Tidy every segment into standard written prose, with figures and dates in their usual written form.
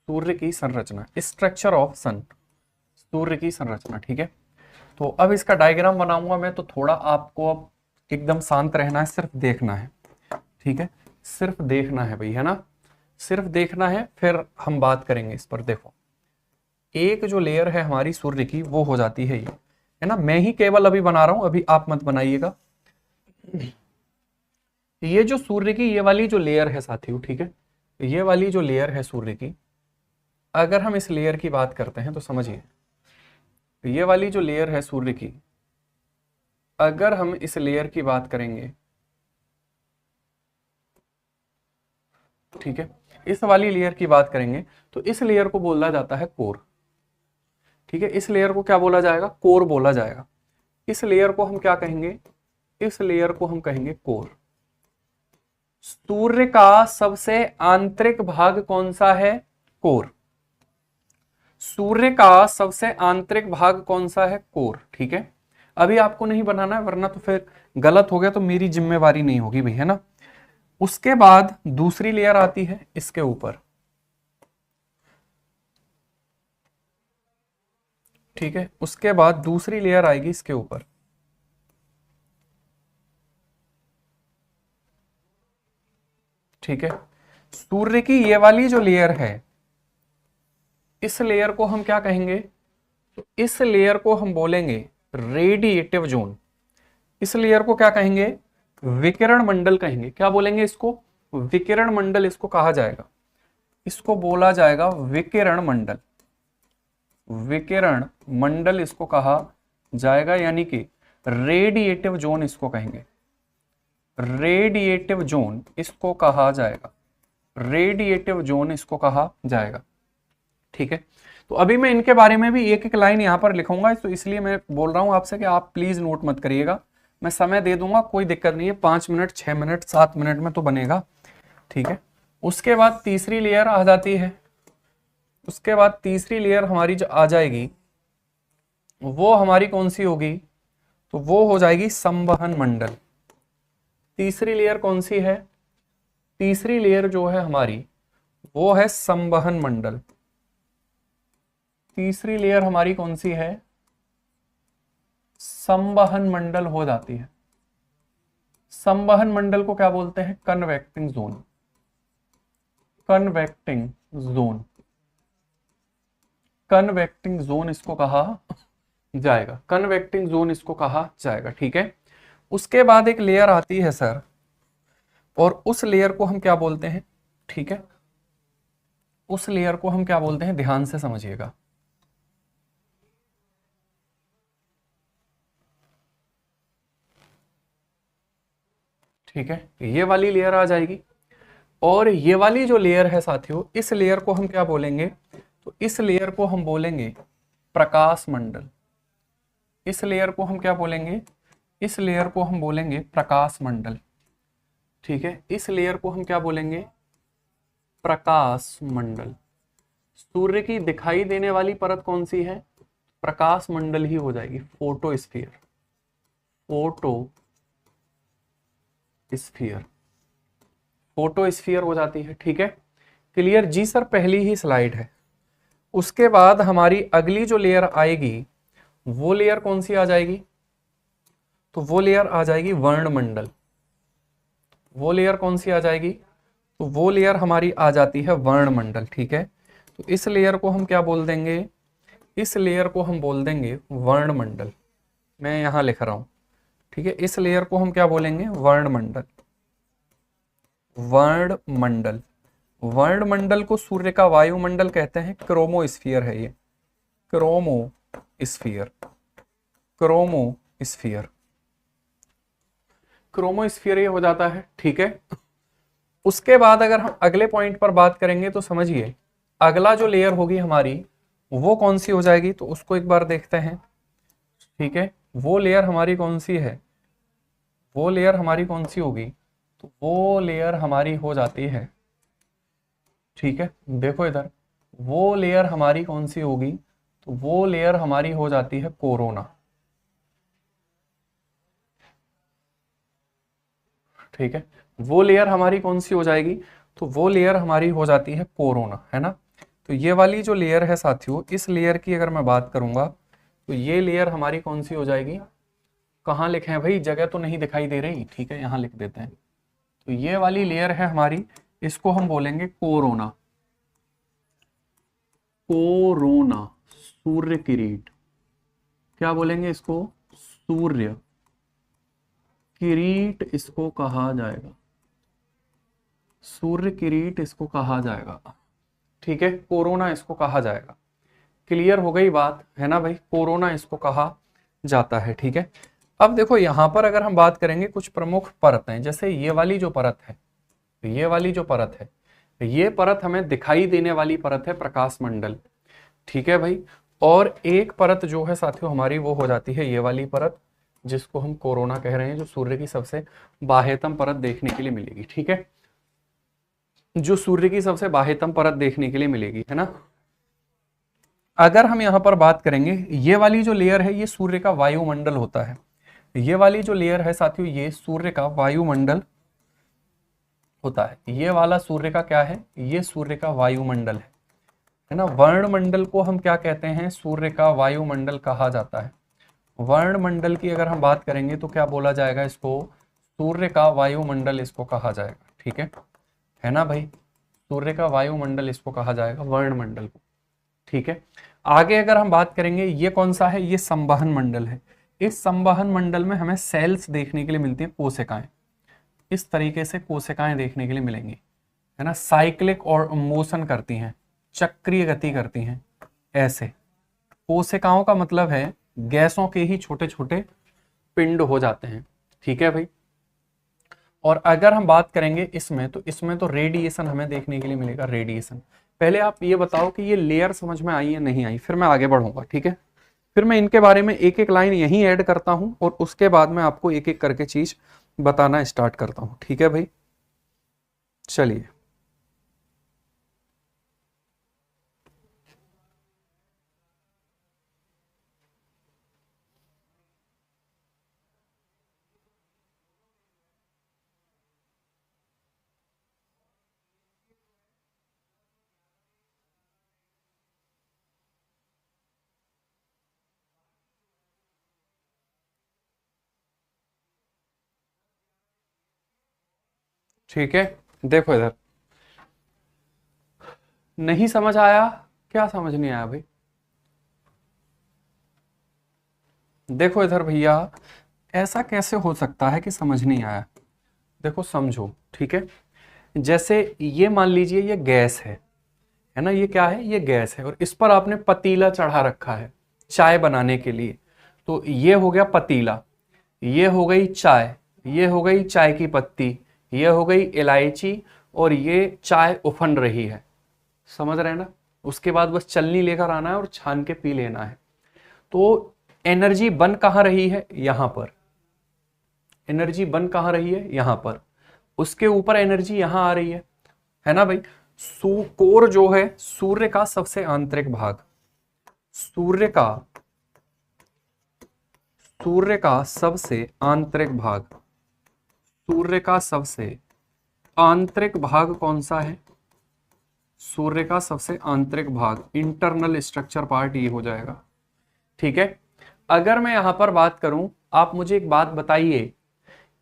सूर्य की संरचना, structure of सन, सूर्य की संरचना। ठीक है, तो अब इसका डायग्राम बनाऊंगा मैं, तो थोड़ा आपको अब एकदम शांत रहना है, सिर्फ देखना है। ठीक है, सिर्फ देखना है भाई, है ना, सिर्फ देखना है, फिर हम बात करेंगे इस पर। देखो, एक जो लेयर है हमारी सूर्य की वो हो जाती है ये, है ना, मैं ही केवल अभी बना रहा हूं, अभी आप मत बनाइएगा। ये जो सूर्य की ये वाली जो लेयर है साथियों, ठीक है, ये वाली जो लेयर है सूर्य की, अगर हम इस लेयर की बात करते हैं तो समझिए, ये वाली जो लेयर है सूर्य की, अगर हम इस लेयर की बात करेंगे, ठीक है, इस वाली लेयर की बात करेंगे, तो इस लेयर को बोला जाता है कोर। ठीक है, इस लेयर को क्या बोला जाएगा, कोर बोला जाएगा। इस लेयर को हम क्या कहेंगे, इस लेयर को हम कहेंगे कोर। सूर्य का सबसे आंतरिक भाग कौन सा है, कोर। सूर्य का सबसे आंतरिक भाग कौन सा है, कोर। ठीक है, अभी आपको नहीं बनाना है, वरना तो फिर गलत हो गया तो मेरी जिम्मेवारी नहीं होगी भाई, है ना। उसके बाद दूसरी लेयर आती है इसके ऊपर। ठीक है, उसके बाद दूसरी लेयर आएगी इसके ऊपर। ठीक है, सूर्य की ये वाली जो लेयर है, इस लेयर को हम क्या कहेंगे, तो इस लेयर को हम बोलेंगे रेडिएटिव जोन। इस लेयर को क्या कहेंगे, विकिरण मंडल कहेंगे। क्या बोलेंगे इसको, विकिरण मंडल इसको कहा जाएगा, इसको बोला जाएगा विकिरण मंडल। विकिरण मंडल इसको कहा जाएगा, यानी कि रेडिएटिव जोन इसको कहेंगे, रेडिएटिव जोन इसको कहा जाएगा, रेडिएटिव जोन इसको कहा जाएगा। ठीक है, तो अभी मैं इनके बारे में भी एक एक लाइन यहां पर लिखूंगा, तो इसलिए मैं बोल रहा हूं आपसे कि आप प्लीज नोट मत करिएगा, मैं समय दे दूंगा, कोई दिक्कत नहीं है, 5 मिनट 6 मिनट 7 मिनट में तो बनेगा। ठीक है, उसके बाद तीसरी लेयर आ जाती है, उसके बाद तीसरी लेयर हमारी जो आ जाएगी वो हमारी कौन सी होगी, तो वो हो जाएगी संवहन मंडल। तीसरी लेयर कौन सी है, तीसरी लेयर जो है हमारी वो है संवहन मंडल। तीसरी लेयर हमारी कौन सी है, संवहन मंडल हो जाती है। संवहन मंडल को क्या बोलते हैं, convecting zone, convecting zone, convecting zone इसको कहा जाएगा, कन्वेक्टिंग जोन इसको कहा जाएगा। ठीक है, उसके बाद एक लेयर आती है सर, और उस लेयर को हम क्या बोलते हैं, ठीक है, उस लेयर को हम क्या बोलते हैं, ध्यान से समझिएगा। ठीक है, ये वाली लेयर आ जाएगी, और ये वाली जो लेयर है साथियों, इस लेयर को हम क्या बोलेंगे, तो इस लेयर को हम बोलेंगे प्रकाश मंडल। इस लेयर को हम क्या बोलेंगे, इस लेयर को हम बोलेंगे प्रकाश मंडल। ठीक है, इस लेयर को हम क्या बोलेंगे, प्रकाश मंडल। सूर्य की दिखाई देने वाली परत कौन सी है, प्रकाश मंडल ही हो जाएगी, फोटोस्फीयर, फोटोस्फीयर, फोटोस्फीयर हो जाती है। ठीक है, क्लियर जी सर, पहली ही स्लाइड है। उसके बाद हमारी अगली जो लेयर आएगी वो लेयर कौन सी आ जाएगी, तो वो लेयर आ जाएगी वर्णमंडल। वो लेयर कौन सी आ जाएगी, तो वो लेयर हमारी आ जाती है वर्णमंडल। ठीक है, तो इस लेयर को हम क्या बोल देंगे, इस लेयर को हम बोल देंगे वर्णमंडल। मैं यहां लिख रहा हूं, ठीक है, इस लेयर को हम क्या बोलेंगे, वर्णमंडल। वर्णमंडल, वर्णमंडल को सूर्य का वायुमंडल कहते हैं, क्रोमोस्फीयर है ये, क्रोमोस्फीयर, क्रोमोस्फीयर, क्रोमोस्फीयर ये हो जाता है। ठीक है, उसके बाद अगर हम अगले पॉइंट पर बात करेंगे तो समझिए, अगला जो लेयर होगी हमारी वो कौन सी हो जाएगी, तो उसको एक बार देखते हैं। ठीक है, वो लेयर हमारी कौन सी है, वो लेयर हमारी कौन सी होगी, तो वो लेयर हमारी हो जाती है, ठीक है, देखो इधर, वो लेयर हमारी कौन सी होगी, तो वो लेयर हमारी हो जाती है कोरोना। ठीक है, वो लेयर हमारी कौन सी हो जाएगी, तो वो लेयर हमारी हो जाती है कोरोना, है ना। तो ये वाली जो लेयर है साथियों, इस लेयर की अगर मैं बात करूंगा तो ये लेयर हमारी कौन सी हो जाएगी, कहाँ लिखे हैं भाई, जगह तो नहीं दिखाई दे रही, ठीक है यहाँ लिख देते हैं। तो ये वाली लेयर है हमारी, इसको हम बोलेंगे कोरोना। कोरोना, सूर्य किरीट, क्या बोलेंगे इसको, सूर्य किरीट इसको कहा जाएगा, सूर्य किरीट इसको कहा जाएगा, ठीक है, कोरोना इसको कहा जाएगा। क्लियर हो गई बात है ना भाई, कोरोना इसको कहा जाता है, ठीक है। अब देखो यहां पर अगर हम बात करेंगे कुछ प्रमुख परतें, जैसे ये वाली जो परत है, ये वाली जो परत है, ये परत हमें दिखाई देने वाली परत है, प्रकाश मंडल, ठीक है भाई। और एक परत जो है साथियों हमारी वो हो जाती है ये वाली परत, जिसको हम कोरोना कह रहे हैं, जो सूर्य की सबसे बाह्यतम परत देखने के लिए मिलेगी, ठीक है, जो सूर्य की सबसे बाह्यतम परत देखने के लिए मिलेगी, है ना। अगर हम यहां पर बात करेंगे, ये वाली जो लेयर है ये सूर्य का वायुमंडल होता है, ये वाली जो लेयर है साथियों ये सूर्य का वायुमंडल होता है। ये वाला सूर्य का क्या है, ये सूर्य का वायुमंडल है ना। वर्णमंडल को हम क्या कहते हैं, सूर्य का वायुमंडल कहा जाता है। वर्णमंडल की अगर हम बात करेंगे तो क्या बोला जाएगा इसको, सूर्य का वायुमंडल इसको कहा जाएगा, ठीक है ना भाई, सूर्य का वायुमंडल इसको कहा जाएगा, वर्णमंडल को, ठीक है। आगे अगर हम बात करेंगे, ये कौन सा है, ये संवहन मंडल है। इस संवहन मंडल में हमें सेल्स देखने के लिए मिलती हैं, कोशिकाएं, इस तरीके से कोशिकाएं देखने के लिए मिलेंगी, है ना, साइक्लिक और मोशन करती हैं, चक्रीय गति करती हैं, ऐसे। कोशिकाओं का मतलब है गैसों के ही छोटे छोटे पिंड हो जाते हैं, ठीक है भाई। और अगर हम बात करेंगे इसमें, तो इसमें तो रेडिएशन हमें देखने के लिए मिलेगा, रेडिएशन। पहले आप ये बताओ कि ये लेयर समझ में आई या नहीं आई, फिर मैं आगे बढ़ूंगा, ठीक है। फिर मैं इनके बारे में एक एक लाइन यहीं ऐड करता हूं और उसके बाद मैं आपको एक एक करके चीज बताना स्टार्ट करता हूं, ठीक है भाई। चलिए, ठीक है, देखो इधर, नहीं समझ आया, क्या समझ नहीं आया भाई, देखो इधर भैया, ऐसा कैसे हो सकता है कि समझ नहीं आया, देखो समझो, ठीक है। जैसे ये मान लीजिए ये गैस है ना, ये क्या है, ये गैस है, और इस पर आपने पतीला चढ़ा रखा है चाय बनाने के लिए, तो ये हो गया पतीला, ये हो गई चाय, ये हो गई चाय की पत्ती, ये हो गई इलायची, और ये चाय उफन रही है, समझ रहे हैं ना। उसके बाद बस चलनी लेकर आना है और छान के पी लेना है। तो एनर्जी बन कहाँ रही है, यहां पर, एनर्जी बन कहाँ रही है, यहां पर, उसके ऊपर एनर्जी यहां आ रही है ना भाई। कोर जो है सूर्य का सबसे आंतरिक भाग, सूर्य का सूर्य का सबसे आंतरिक भाग, सूर्य का सबसे आंतरिक भाग कौन सा है, सूर्य का सबसे आंतरिक भाग, इंटरनल स्ट्रक्चर पार्ट ये हो जाएगा, ठीक है। अगर मैं यहां पर बात करूं, आप मुझे एक बात बताइए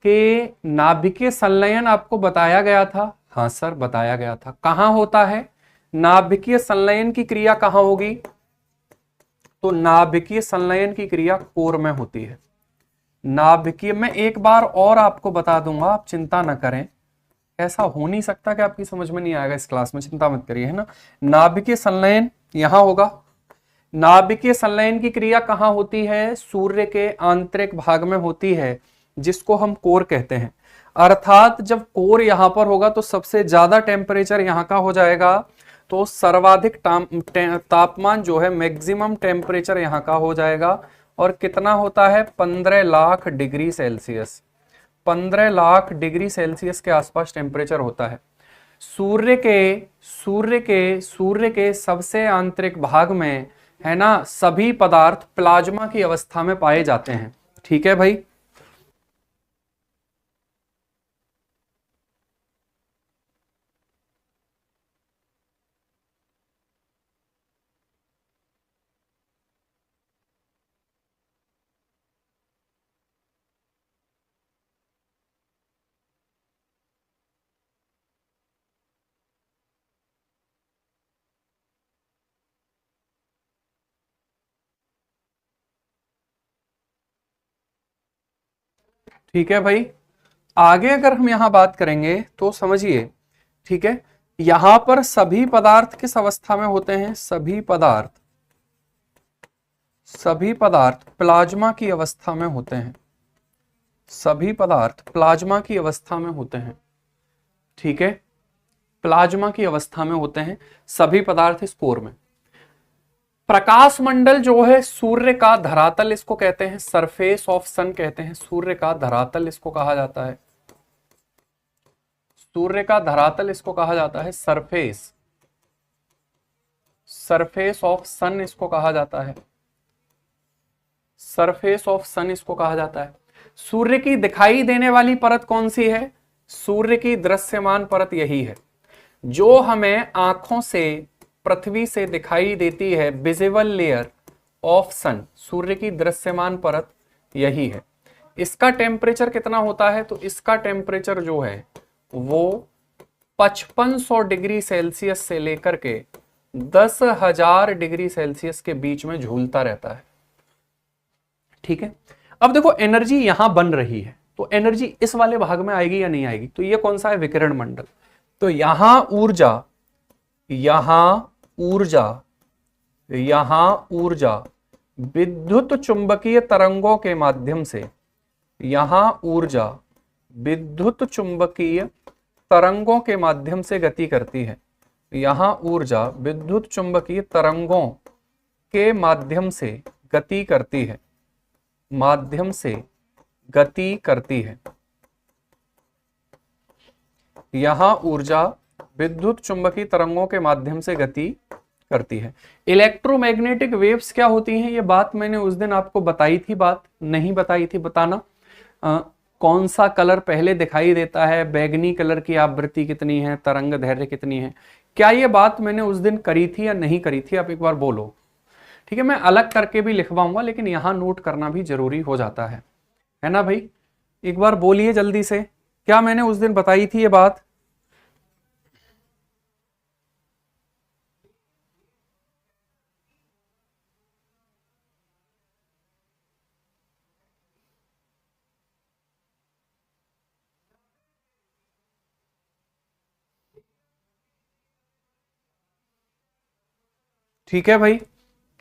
कि नाभिकीय संलयन आपको बताया गया था, हाँ सर बताया गया था, कहां होता है, नाभिकीय संलयन की क्रिया कहां होगी, तो नाभिकीय संलयन की क्रिया कोर में होती है। नाभिकीय, मैं एक बार और आपको बता दूंगा, आप चिंता ना करें, ऐसा हो नहीं सकता कि आपकी समझ में नहीं आएगा इस क्लास में, चिंता मत करिए, है ना। नाभिकीय संलयन यहां होगा, नाभिकीय संलयन की क्रिया कहां होती है, सूर्य के आंतरिक भाग में होती है, जिसको हम कोर कहते हैं। अर्थात जब कोर यहां पर होगा तो सबसे ज्यादा टेम्परेचर यहां का हो जाएगा, तो सर्वाधिक तापमान जो है, मैक्सिमम टेम्परेचर यहां का हो जाएगा, और कितना होता है, 15 lakh degree Celsius, 15 lakh degree Celsius के आसपास टेम्परेचर होता है। सूर्य के सबसे आंतरिक भाग में, है ना, सभी पदार्थ प्लाज्मा की अवस्था में पाए जाते हैं, ठीक है भाई। ठीक है भाई, आगे अगर हम यहां बात करेंगे तो समझिए, ठीक है, यहां पर सभी पदार्थ किस अवस्था में होते हैं? सभी पदार्थ प्लाज्मा की अवस्था में होते हैं। सभी पदार्थ प्लाज्मा की अवस्था में होते हैं। ठीक है, प्लाज्मा की अवस्था में होते हैं सभी पदार्थ स्पोर में। प्रकाश मंडल जो है सूर्य का धरातल इसको कहते हैं, सरफेस ऑफ सन कहते हैं, सूर्य का धरातल इसको कहा जाता है। सूर्य का धरातल इसको कहा जाता है सरफेस, सरफेस ऑफ सन इसको कहा जाता है, सरफेस ऑफ सन इसको कहा जाता है। सूर्य की दिखाई देने वाली परत कौन सी है? सूर्य की दृश्यमान परत यही है जो हमें आंखों से पृथ्वी से दिखाई देती है, विजिबल लेयर ऑफ सन, सूर्य की दृश्यमान परत यही है। इसका टेम्परेचर कितना होता है? तो इसका टेम्परेचर जो है वो 5500 डिग्री सेल्सियस से लेकर के 10,000 डिग्री सेल्सियस के बीच में झूलता रहता है। ठीक है, अब देखो एनर्जी यहां बन रही है, तो एनर्जी इस वाले भाग में आएगी या नहीं आएगी? तो ये कौन सा है? विकिरण मंडल। तो यहां ऊर्जा, यहां ऊर्जा, यहां ऊर्जा विद्युत चुंबकीय तरंगों के माध्यम से, यहां ऊर्जा विद्युत चुंबकीय तरंगों के माध्यम से गति करती है। यहां ऊर्जा विद्युत चुंबकीय तरंगों के माध्यम से गति करती है, माध्यम से गति करती है। यहां ऊर्जा विद्युत चुंबकीय तरंगों के माध्यम से गति करती है। इलेक्ट्रोमैग्नेटिक वेव्स क्या होती हैं? ये बात मैंने उस दिन आपको बताई थी, बात नहीं बताई थी, बताना कौन सा कलर पहले दिखाई देता है, बैगनी कलर की आवृत्ति कितनी है, तरंग दैर्घ्य कितनी है? क्या ये बात मैंने उस दिन करी थी या नहीं करी थी? आप एक बार बोलो। ठीक है, मैं अलग करके भी लिखवाऊंगा, लेकिन यहां नोट करना भी जरूरी हो जाता है ना भाई? एक बार बोलिए जल्दी से, क्या मैंने उस दिन बताई थी ये बात? ठीक है भाई,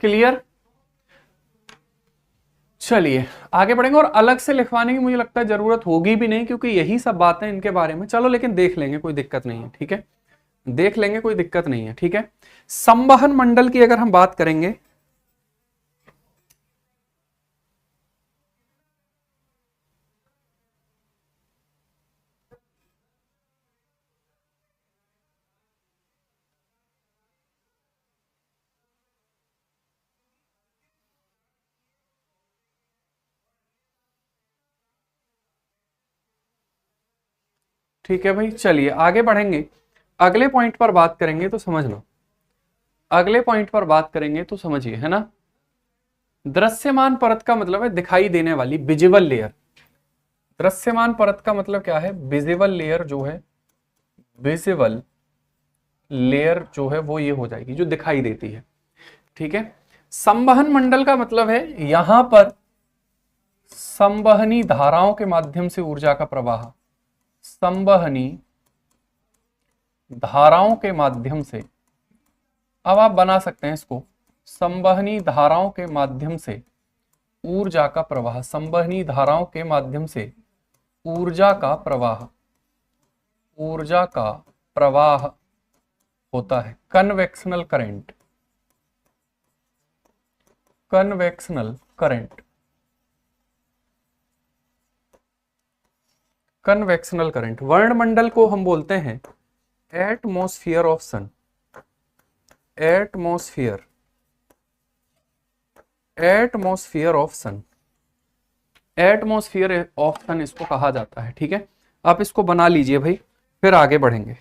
क्लियर? चलिए आगे बढ़ेंगे, और अलग से लिखवाने की मुझे लगता है जरूरत होगी भी नहीं, क्योंकि यही सब बातें इनके बारे में। चलो लेकिन देख लेंगे, कोई दिक्कत नहीं है। ठीक है, देख लेंगे, कोई दिक्कत नहीं है। ठीक है, संवहन मंडल की अगर हम बात करेंगे, ठीक है भाई, चलिए आगे बढ़ेंगे, अगले पॉइंट पर बात करेंगे तो समझना, अगले पॉइंट पर बात करेंगे तो समझिए, है ना? दृश्यमान परत का मतलब है दिखाई देने वाली, विजिबल लेयर। दृश्यमान परत का मतलब क्या है? विजिबल लेयर जो है, विजिबल लेयर जो है वो ये हो जाएगी जो दिखाई देती है। ठीक है, संवहन मंडल का मतलब है यहां पर संवहनी धाराओं के माध्यम से ऊर्जा का प्रवाह, संवहनी धाराओं के माध्यम से, अब आप बना सकते हैं इसको, संवहनी धाराओं के माध्यम से ऊर्जा का प्रवाह, संवहनी धाराओं के माध्यम से ऊर्जा का प्रवाह, ऊर्जा का प्रवाह होता है। Convectional current, convectional current, convectional current. वर्णमंडल को हम बोलते हैं atmosphere of sun, atmosphere, atmosphere of sun, atmosphere of sun इसको कहा जाता है। ठीक है, आप इसको बना लीजिए भाई, फिर आगे बढ़ेंगे।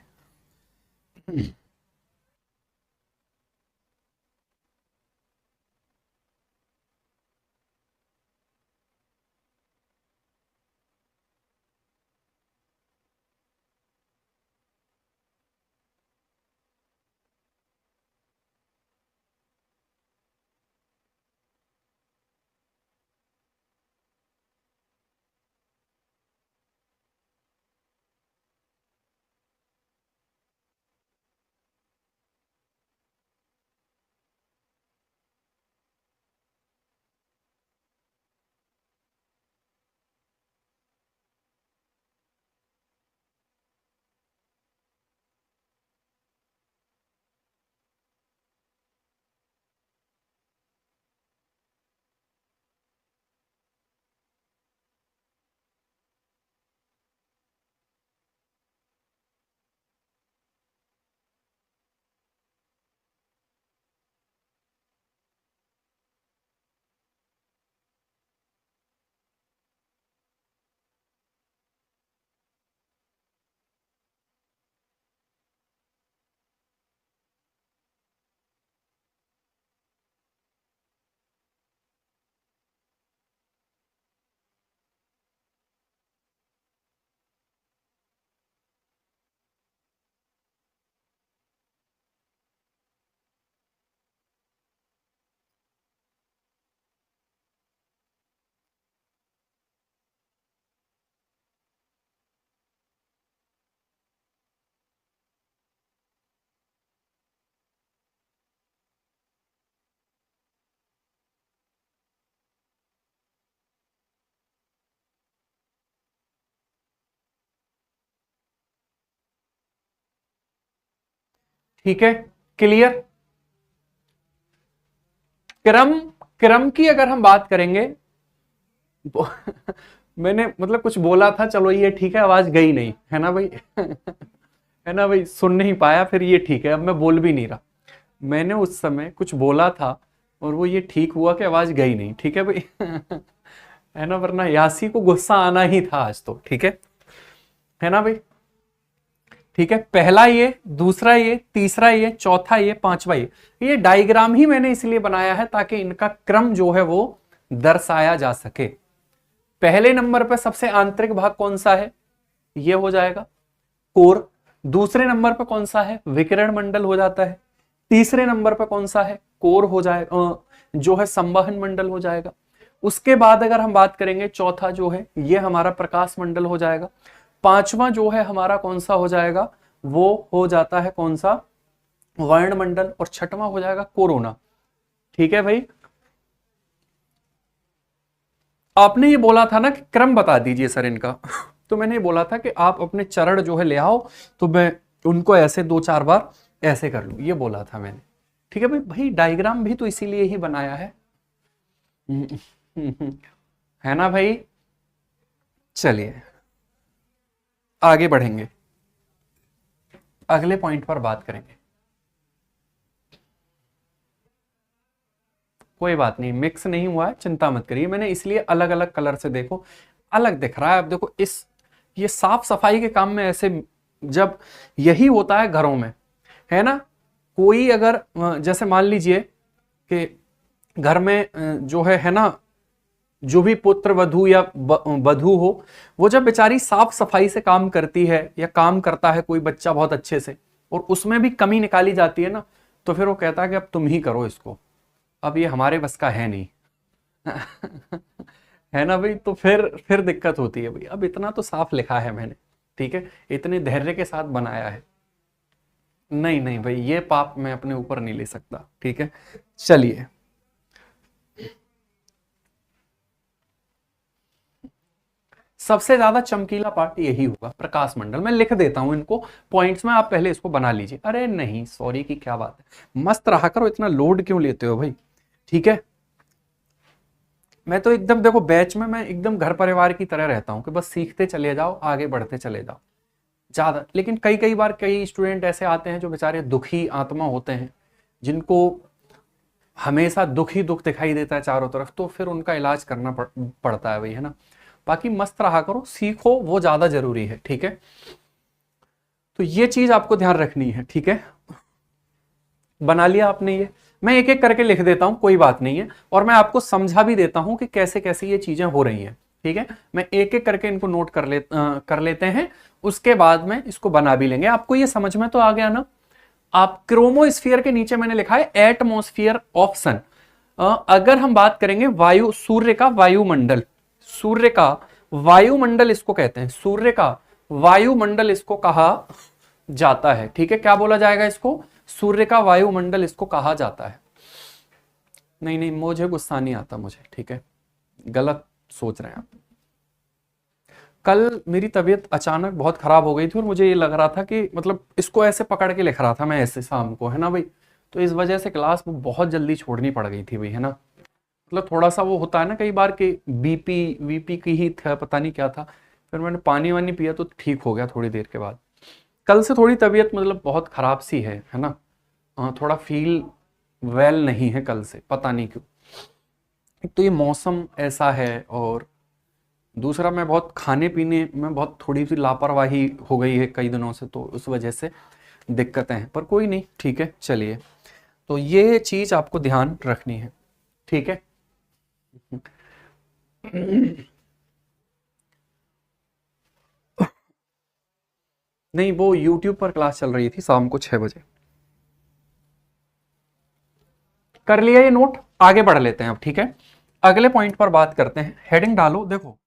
ठीक है, क्लियर। क्रम, क्रम की अगर हम बात करेंगे मैंने मतलब कुछ बोला था, चलो ये ठीक है, आवाज गई नहीं है ना भाई है ना भाई, सुन नहीं पाया, फिर ये ठीक है, अब मैं बोल भी नहीं रहा। मैंने उस समय कुछ बोला था और वो ये ठीक हुआ कि आवाज गई नहीं, ठीक है भाई है ना, वरना यासी को गुस्सा आना ही था आज तो, ठीक है ना भाई। ठीक है, पहला ये, दूसरा ये, तीसरा ये, चौथा ये, पांचवा ये डायग्राम ही मैंने इसलिए बनाया है ताकि इनका क्रम जो है वो दर्शाया जा सके। पहले नंबर पर सबसे आंतरिक भाग कौन सा है, ये हो जाएगा कोर। दूसरे नंबर पर कौन सा है, विकिरण मंडल हो जाता है। तीसरे नंबर पर कौन सा है, कोर हो जाएगा, जो है संवहन मंडल हो जाएगा। उसके बाद अगर हम बात करेंगे चौथा जो है ये हमारा प्रकाश मंडल हो जाएगा। पांचवा जो है हमारा कौन सा हो जाएगा, वो हो जाता है कौन सा, वर्ण मंडल। और छठवां हो जाएगा कोरोना। ठीक है भाई, आपने ये बोला था ना कि क्रम बता दीजिए सर इनका तो मैंने ये बोला था कि आप अपने चरण जो है ले आओ, तो मैं उनको ऐसे 2-4 बार ऐसे कर लूं, ये बोला था मैंने। ठीक है भाई, भाई डायग्राम भी तो इसीलिए ही बनाया है है ना भाई। चलिए आगे बढ़ेंगे, अगले पॉइंट पर बात करेंगे। कोई बात नहीं, मिक्स नहीं हुआ है, चिंता मत करिए, मैंने इसलिए अलग अलग कलर से, देखो अलग दिख रहा है। अब देखो इस, ये साफ सफाई के काम में ऐसे, जब यही होता है घरों में, है ना। कोई अगर जैसे मान लीजिए कि घर में जो है ना, जो भी पुत्र वधू या वधू हो, वो जब बेचारी साफ सफाई से काम करती है या काम करता है कोई बच्चा बहुत अच्छे से, और उसमें भी कमी निकाली जाती है ना, तो फिर वो कहता है कि अब तुम ही करो इसको, अब ये हमारे बस का है नहीं है ना भाई। तो फिर दिक्कत होती है भाई, अब इतना तो साफ लिखा है मैंने, ठीक है, इतने धैर्य के साथ बनाया है। नहीं नहीं भाई, ये पाप मैं अपने ऊपर नहीं ले सकता, ठीक है। चलिए सबसे ज्यादा चमकीला पार्ट यही होगा, प्रकाश मंडल। मैं लिख देता हूं इनको पॉइंट्स में, आप पहले इसको बना लीजिए। अरे नहीं सॉरी की क्या बात है, मस्त रहा करो, इतना लोड क्यों लेते हो भाई, ठीक है। मैं तो एकदम देखो बैच में मैं एकदम घर परिवार की तरह रहता हूं कि बस सीखते चले जाओ, आगे बढ़ते चले जाओ ज्यादा। लेकिन कई कई बार कई स्टूडेंट ऐसे आते हैं जो बेचारे दुखी आत्मा होते हैं, जिनको हमेशा दुख ही दुख दिखाई देता है चारों तरफ, तो फिर उनका इलाज करना पड़ता है भाई, है ना। बाकी मस्त रहा करो, सीखो, वो ज्यादा जरूरी है, ठीक है। तो ये चीज आपको ध्यान रखनी है, ठीक है। बना लिया आपने ये, मैं एक एक करके लिख देता हूं, कोई बात नहीं है, और मैं आपको समझा भी देता हूं कि कैसे कैसे ये चीजें हो रही हैं, ठीक है। मैं एक एक करके इनको नोट कर लेते हैं, उसके बाद में इसको बना भी लेंगे। आपको ये समझ में तो आ गया ना। आप क्रोमोस्फीयर के नीचे मैंने लिखा है एटमॉस्फेयर ऑफ सन। अगर हम बात करेंगे वायु, सूर्य का वायुमंडल, सूर्य का वायुमंडल इसको कहते हैं, सूर्य का वायुमंडल इसको कहा जाता है, ठीक है। क्या बोला जाएगा इसको, सूर्य का वायुमंडल इसको कहा जाता है। नहीं नहीं मुझे गुस्सा नहीं आता मुझे, ठीक है, गलत सोच रहे हैं आप। कल मेरी तबीयत अचानक बहुत खराब हो गई थी और मुझे ये लग रहा था कि मतलब इसको ऐसे पकड़ के लिख रहा था मैं ऐसे शाम को, है ना भाई। तो इस वजह से क्लास बहुत जल्दी छोड़नी पड़ गई थी भाई, है ना। मतलब थोड़ा सा वो होता है ना कई बार कि बीपी वीपी की ही था, पता नहीं क्या था। फिर मैंने पानी वानी पिया तो ठीक हो गया थोड़ी देर के बाद। कल से थोड़ी तबीयत मतलब बहुत खराब सी है ना। थोड़ा फील वेल नहीं है कल से, पता नहीं क्यों। एक तो ये मौसम ऐसा है, और दूसरा मैं बहुत खाने पीने में बहुत थोड़ी सी लापरवाही हो गई है कई दिनों से, तो उस वजह से दिक्कतें हैं, पर कोई नहीं, ठीक है। चलिए तो ये चीज आपको ध्यान रखनी है, ठीक है। नहीं वो YouTube पर क्लास चल रही थी शाम को 6 बजे। कर लिया ये नोट, आगे बढ़ लेते हैं अब, ठीक है। अगले पॉइंट पर बात करते हैं, हेडिंग डालो देखो।